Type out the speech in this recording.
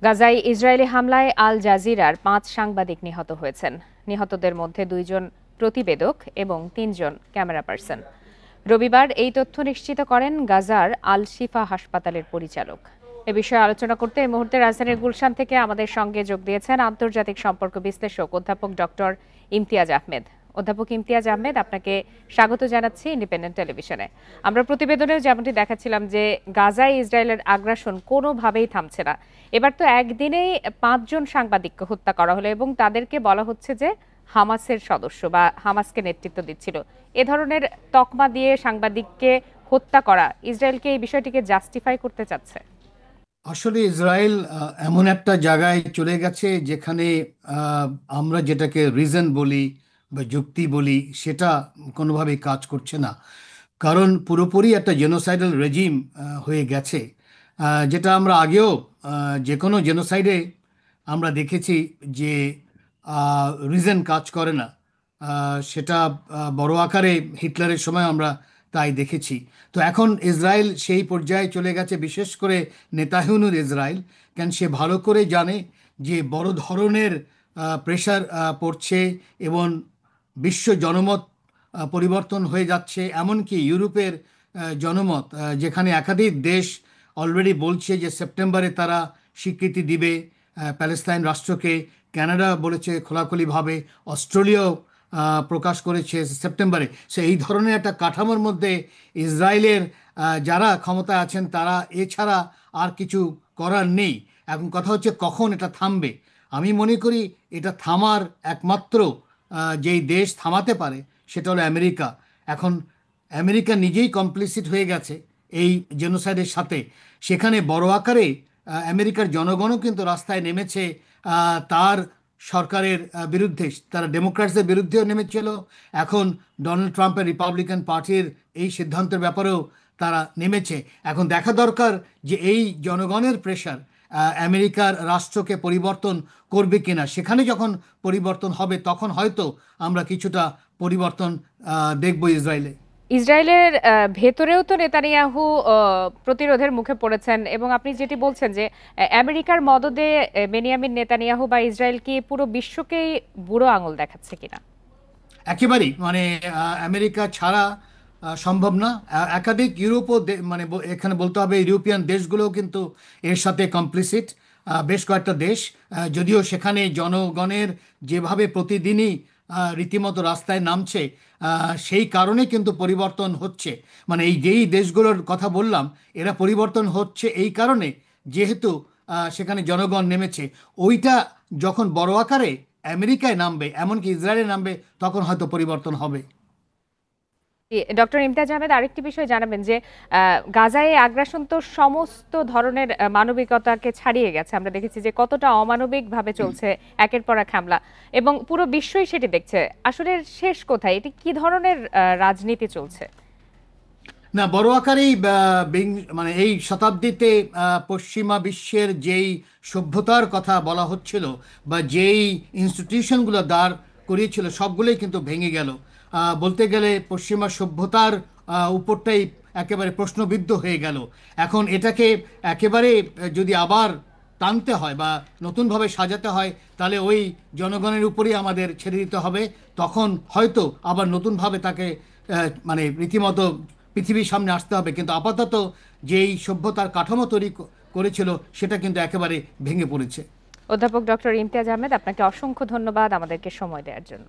গাজায় ইসরায়েলি হামলায় আল জাজিরার ৫ সাংবাদিক নিহত হয়েছেন। নিহতদের মধ্যে ২ জন প্রতিবেদক এবং ৩ জন ক্যামেরা পার্সন। রবিবার এই তথ্য নিশ্চিত করেন গাজার আল শিফা হাসপাতালের পরিচালক। এ বিষয়ে আলোচনা করতে এই মুহূর্তে রাজধানীর গুলশান থেকে আমাদের সঙ্গে যোগ দিয়েছেন আন্তর্জাতিক সম্পর্ক বিশ্লেষক অধ্যাপক ডক্টর ইমতিয়াজ আহমেদ। অধ্যাপক ইমতিয়াজ আহমেদ, আপনাকে স্বাগত জানাচ্ছি ইন্ডিপেন্ডেন্ট টেলিভিশনে। আমরা প্রতিবেদনেও যেমনটি দেখাচ্ছিলাম যে গাজায় ইসরায়েলের আগ্রাসন কোনোভাবেই থামছে না। এবার তো একদিনেই ৫ জন সাংবাদিককে হত্যা করা হলো এবং তাদেরকে বলা হচ্ছে যে হামাসের সদস্য বা হামাসকে নেতৃত্ব দিচ্ছিল। এ ধরনের তকমা দিয়ে সাংবাদিককে হত্যা করা ইসরায়েলকে এই বিষয়টিকে জাস্টিফাই করতে চাচ্ছে। আসলে ইসরায়েল এমন একটা জায়গায় চলে গেছে যেখানে আমরা যেটাকে রিজন বলি বা যুক্তি বলি সেটা কোনোভাবেই কাজ করছে না। কারণ পুরোপুরি একটা জেনোসাইডাল রেজিম হয়ে গেছে, যেটা আমরা আগেও যে কোনো জেনোসাইডে আমরা দেখেছি যে রিজন কাজ করে না। সেটা বড় আকারে হিটলারের সময় আমরা তাই দেখেছি। তো এখন ইসরায়েল সেই পর্যায়ে চলে গেছে, বিশেষ করে নেতানিয়াহুর ইসরায়েল, কেন সে ভালো করে জানে যে বড় ধরনের প্রেশার পড়ছে এবং বিশ্ব জনমত পরিবর্তন হয়ে যাচ্ছে। এমনকি ইউরোপের জনমত, যেখানে একাধিক দেশ অলরেডি বলছে যে সেপ্টেম্বরে তারা স্বীকৃতি দিবে প্যালেস্তাইন রাষ্ট্রকে। কানাডা বলেছে খোলাখুলিভাবে, অস্ট্রেলিয়াও প্রকাশ করেছে সেপ্টেম্বরে। সো এই ধরনের একটা কাঠামোর মধ্যে ইসরায়েলের যারা ক্ষমতায় আছেন তারা এছাড়া আর কিছু করার নেই। এখন কথা হচ্ছে কখন এটা থামবে। আমি মনে করি এটা থামার একমাত্র যেই দেশ থামাতে পারে সেটা হলো আমেরিকা। এখন আমেরিকা নিজেই কমপ্লিসিট হয়ে গেছে এই জেনোসাইডের সাথে। সেখানে বড় আকারে আমেরিকার জনগণও কিন্তু রাস্তায় নেমেছে তার সরকারের বিরুদ্ধে। তারা ডেমোক্র্যাটসদের বিরুদ্ধেও নেমেছিল। এখন ডোনাল্ড ট্রাম্পের রিপাবলিকান পার্টির এই সিদ্ধান্তের ব্যাপারেও তারা নেমেছে। এখন দেখা দরকার যে এই জনগণের প্রেশার আমেরিকার রাষ্ট্রকে পরিবর্তন করবে কিনা। সেখানে যখন পরিবর্তন হবে তখন হয়তো আমরা কিছুটা পরিবর্তন দেখব ইসরায়েলে। ইসরায়েলের ভেতরেও তো নেতানিয়াহু প্রতিরোধের মুখে পড়েছেন এবং আপনি যেটি বলছেন যে আমেরিকার মদদে বেনিয়ামিন নেতানিয়াহু বা ইসরায়েল কি পুরো বিশ্বকেই বুড়ো আঙুল দেখাচ্ছে কিনা? একেবারেই, মানে আমেরিকা ছাড়া সম্ভব না। একাধিক ইউরোপও মানে এখানে বলতে হবে ইউরোপিয়ান দেশগুলোও কিন্তু এর সাথে কমপ্লিসিট। বেশ কয়েকটা দেশ, যদিও সেখানে জনগণের যেভাবে প্রতিদিনই রীতিমতো রাস্তায় নামছে, সেই কারণে কিন্তু পরিবর্তন হচ্ছে। মানে এই যেই দেশগুলোর কথা বললাম এরা পরিবর্তন হচ্ছে এই কারণে, যেহেতু সেখানে জনগণ নেমেছে। ওইটা যখন বড় আকারে আমেরিকায় নামবে, এমনকি ইসরায়েলে নামবে, তখন হয়তো পরিবর্তন হবে। ডক্টর ইমতিয়াজ আহমেদ, আরেকটি বিষয় জানাবেন যে গাজায় আগ্রাসন তো সমস্ত ধরনের মানবিকতাকে ছাড়িয়ে গেছে। আমরা দেখেছি যে কতটা অমানবিক ভাবে চলছে একের পর এক হামলা এবং পুরো বিশ্বই সেটি দেখছে। আসলে শেষ কোথায়? এটি কি ধরনের রাজনীতি চলছে? না, বড় আকারেই মানে এই শতাব্দীতে পশ্চিমা বিশ্বের যেই সভ্যতার কথা বলা হচ্ছিল বা যেই ইনস্টিটিউশনগুলো দাঁড় করিয়েছিল সবগুলোই কিন্তু ভেঙে গেল। বলতে গেলে পশ্চিমা সভ্যতার উপরটাই একেবারে প্রশ্নবিদ্ধ হয়ে গেল। এখন এটাকে একেবারে যদি আবার টানতে হয় বা নতুনভাবে সাজাতে হয় তাহলে ওই জনগণের উপরেই আমাদের ছেড়ে দিতে হবে। তখন হয়তো আবার নতুনভাবে তাকে মানে রীতিমতো পৃথিবীর সামনে আসতে হবে। কিন্তু আপাতত যেই সভ্যতার কাঠামো তৈরি করেছিল সেটা কিন্তু একেবারে ভেঙে পড়েছে। অধ্যাপক ডক্টর ইমতিয়াজ আহমেদ, আপনাকে অসংখ্য ধন্যবাদ আমাদেরকে সময় দেওয়ার জন্য।